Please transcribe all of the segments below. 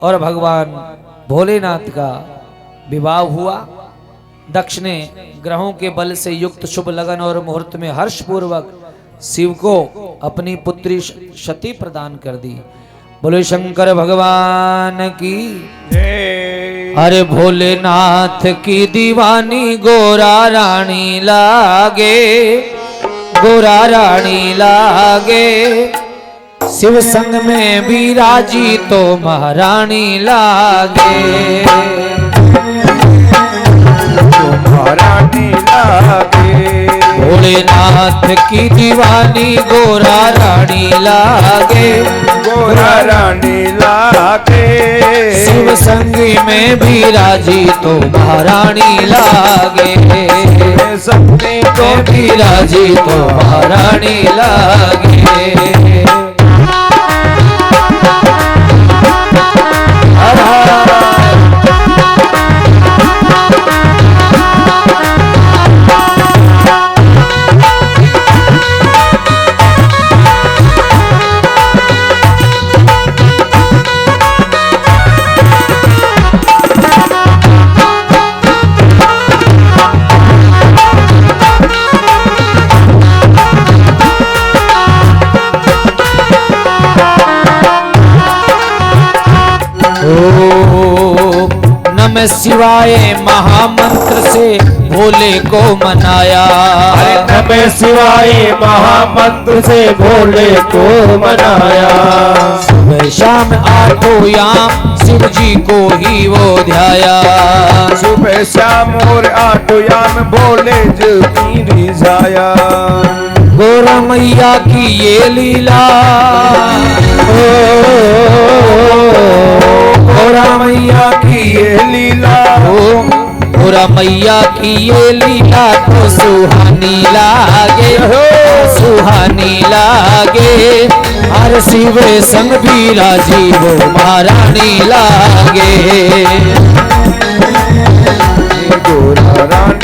और भगवान भोलेनाथ का विवाह हुआ। दक्ष ने ग्रहों के बल से युक्त शुभ लगन और मुहूर्त में हर्ष पूर्वक शिव को अपनी पुत्री सती प्रदान कर दी। बोले शंकर भगवान की। अरे भोलेनाथ की दीवानी गोरा रानी लागे, गोरा रानी लागे, शिव संग में विराजी तो महारानी लागे, तो महारानी लागे। भोलेनाथ की दीवानी गोरा रानी लागे, गोरा रानी लागे, शिव संगी में विराजी तो महारानी लागे, सबने तो विराजी तो महारानी लागे। नमः शिवाय महामंत्र से भोले को मनाया। अरे नमः शिवाय महामंत्र से भोले को मनाया। सुबह शाम आठों याम शिव जी को ही वो ध्याया। सुबह शाम और आठों याम भोले जी की रिझाया। गोरा मैया की ये लीला, गोरा मैया की ये लीला, गोरा मैया की ये लीला तो सुहानी लागे, सुहानी लागे। हर शिव संग विराजी वो महारानी लागे।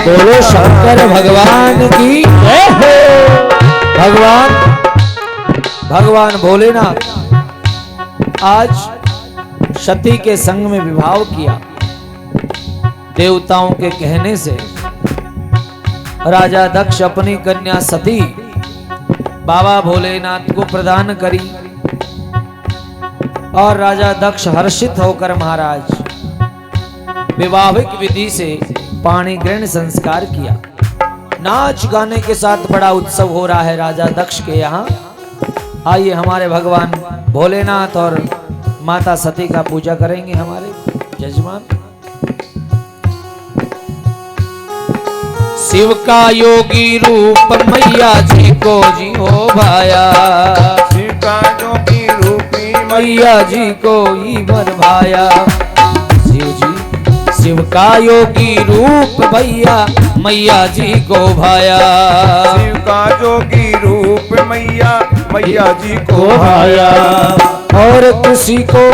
बोलो शंकर भगवान की। भगवान भोलेनाथ आज सती के संग में विवाह किया। देवताओं के कहने से राजा दक्ष अपनी कन्या सती बाबा भोलेनाथ को प्रदान करी और राजा दक्ष हर्षित होकर महाराज विवाहिक विधि से पाणी ग्रहण संस्कार किया। नाच गाने के साथ बड़ा उत्सव हो रहा है राजा दक्ष के यहाँ। आइए हमारे भगवान भोलेनाथ और माता सती का पूजा करेंगे हमारे जजमान। शिव का योगी रूप मैया जी को जी हो भाया। शिव का योगी रूपी मैया जी को ही वर भाया। शिव का योगी रूप भैया मैया जी को भाया। शिव का योगी रूप मैया मैया जी को भाया। और किसी को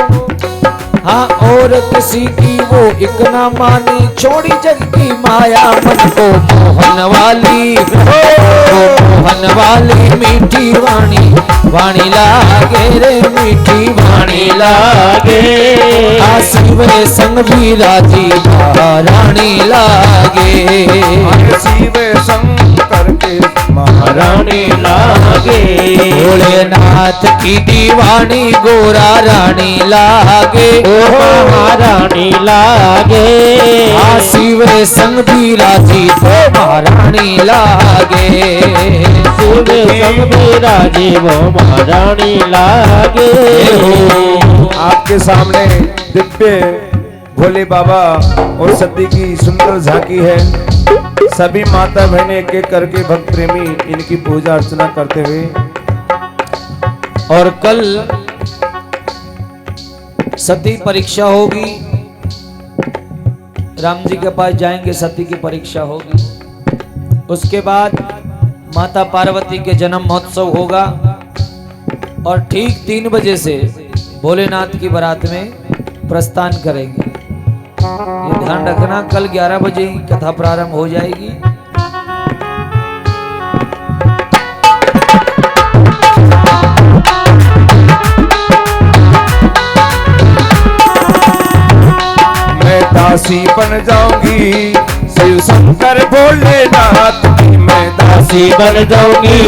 हाँ और किसी की वो एक ना मानी, छोड़ी जग की माया मन को मोहन वाली, मोहन वाली मीठी वाणी, वाणी लागे रे मीठी वाणी लागे। शिव संग विराजी महारानी लागे। शिव संग करके महारानी लागे। भोलेनाथ की दीवानी गोरा रानी लागे, महारानी लागे। शिव संग विराजी तो महारानी लागे। शिव संग विराजी वो महारानी लागे। आपके सामने दिव्य भोले बाबा और सती की सुंदर झांकी है। सभी माता बहनें एक एक करके भक्त प्रेमी इनकी पूजा अर्चना करते हुए। और कल सती परीक्षा होगी, राम जी के पास जाएंगे, सती की परीक्षा होगी। उसके बाद माता पार्वती के जन्म महोत्सव होगा और ठीक 3 बजे से भोलेनाथ की बारात में प्रस्थान करेंगे। ये ध्यान रखना, कल 11 बजे ही कथा प्रारंभ हो जाएगी। दासी बन जाऊंगी शिव शंकर भोलेनाथ की मैं दासी दासी बन जाऊंगी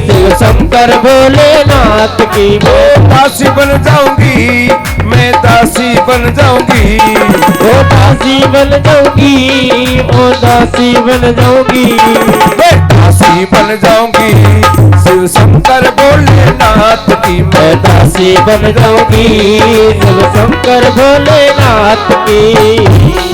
शिव शंकर भोलेनाथ की मैं दासी बन जाऊंगी मैं दासी बन जाऊंगी ओ दासी बन जाऊंगी ओ दासी बन जाऊंगी मैं दासी बन जाऊंगी शिव शंकर भोलेनाथ की मैं मैं दासी बन जाऊंगी शिव शंकर भोलेनाथ की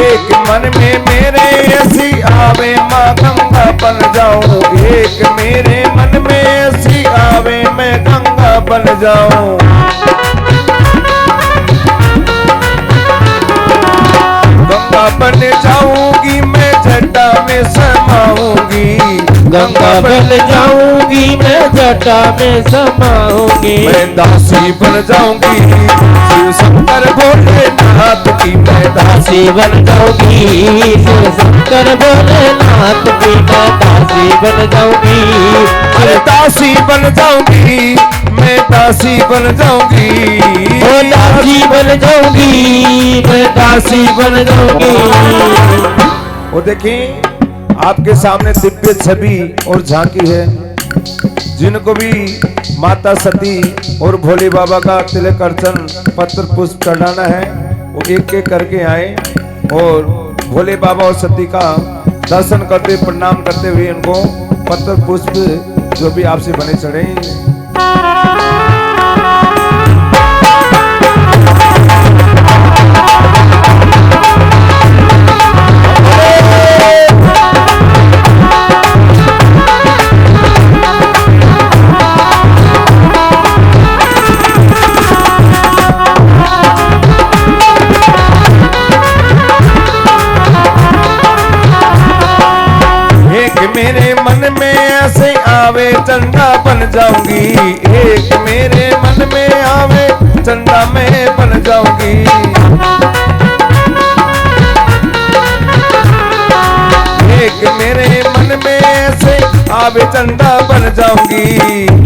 एक मन में मेरे ऐसी आवे माँ गंगा बन जाऊं एक मेरे मन में ऐसी आवे मैं गंगा बन जाऊं गंगा बन जाऊंगी मैं जटा में समाऊंगी गंगा बन जाऊंगी मैं जटा में समाऊंगी मैं दासी बन जाऊंगी शिव शंकर भोलेनाथ की मैं दासी दासी बन जाऊंगी शिव शंकर भोलेनाथ की मैं दासी बन जाऊंगी अरे दासी बन जाऊंगी मैं दासी बन जाऊंगी ओ दासी बन जाऊंगी मैं दासी बन जाऊंगी वो देखिए आपके सामने दिव्य छवि और झांकी है जिनको भी माता सती और भोले बाबा का तिलक अर्चन पत्र पुष्प चढ़ाना है वो एक एक करके आए और भोले बाबा और सती का दर्शन करते प्रणाम करते हुए उनको पत्र पुष्प जो भी आपसे बने चढ़े मेरे मन में ऐसे आवे चंदा बन जाऊंगी एक मेरे मन में आवे चंदा मैं बन जाऊंगी एक मेरे मन में ऐसे आवे चंदा बन जाऊंगी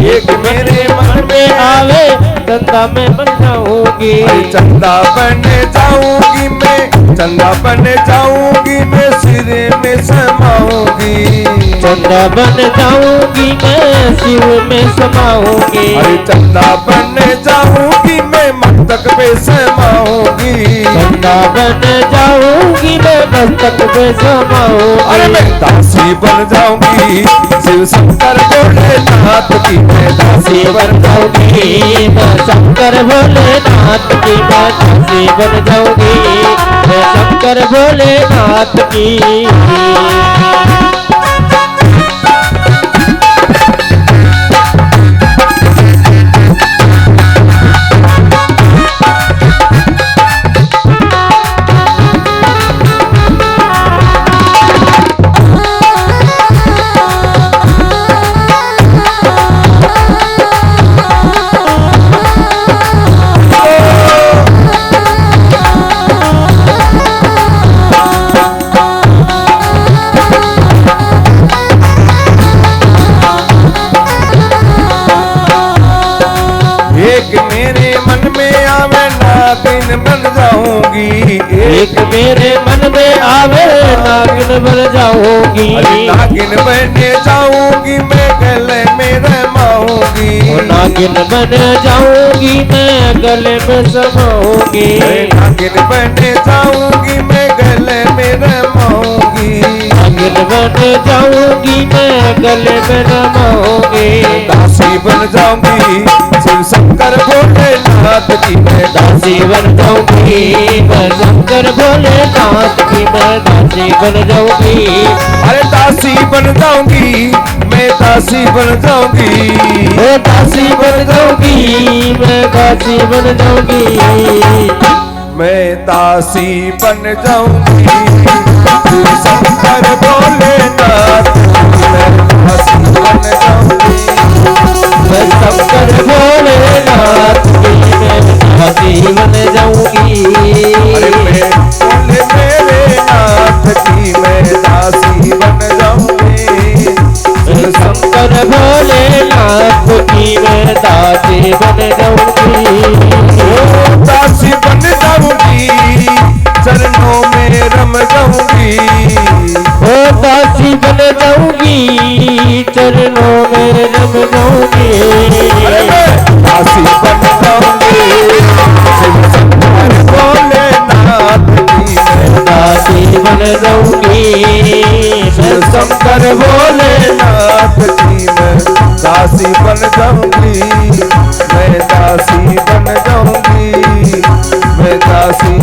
एक मेरे मन में आवे चंदा में बन जाऊंगी चंदा बन जाऊंगी मैं चंदा बन जाऊंगी मैं सिरे में समाऊंगी चंदा बन जाऊंगी मैं शिव में समाऊंगी अरे चंदा बन जाऊंगी मैं मस्तक पे समाऊंगी चंदा बन जाऊंगी मैं मस्तक पे समाऊंगी अरे मैं दासी बन जाऊंगी शिव शंकर भोलेनाथ की मैं दासी बन जाऊंगी मैं शंकर भोलेनाथ की मैं दासी बन जाऊंगी मैं शंकर भोलेनाथ की एक मेरे मन में आवे नागिन बन जाऊंगी नागिन बन जाऊंगी मैं गले में रमाऊंगी नागिन बन जाऊंगी मैं गले में समाऊंगी नागिन बन जाऊंगी मैं गले में रमाऊंगी नागिन बन जाऊंगी मैं गले में रमाऊंगी दासी बन जाऊंगी शिव शंकर भोलेनाथ की मैं दासी बन जाऊंगी मैं शंकर भोलेनाथ की मैं दासी बन जाऊंगी अरे दासी बन जाऊंगी मैं दासी बन जाऊंगी मैं दासी बन जाऊंगी मैं दासी बन जाऊंगी मैं दासी बन जाऊंगी शिव शंकर भोलेनाथ मैं दासी बन जाऊंगी भोलेनाथ की मैं दासी बन जाऊंगी। ओ दासी बन जाऊंगी, चरणों में रम जाऊंगी। ओ दासी बन जाऊंगी, चरणों में रम जाऊंगी। दासी बन जाऊंगी, शिव शंकर भोलेनाथ की मैं दासी बन जाऊंगी। शिव शंकर भोलेनाथ की मैं दासी बन जाऊंगी। मैं दासी बन जाऊंगी, मैं दासी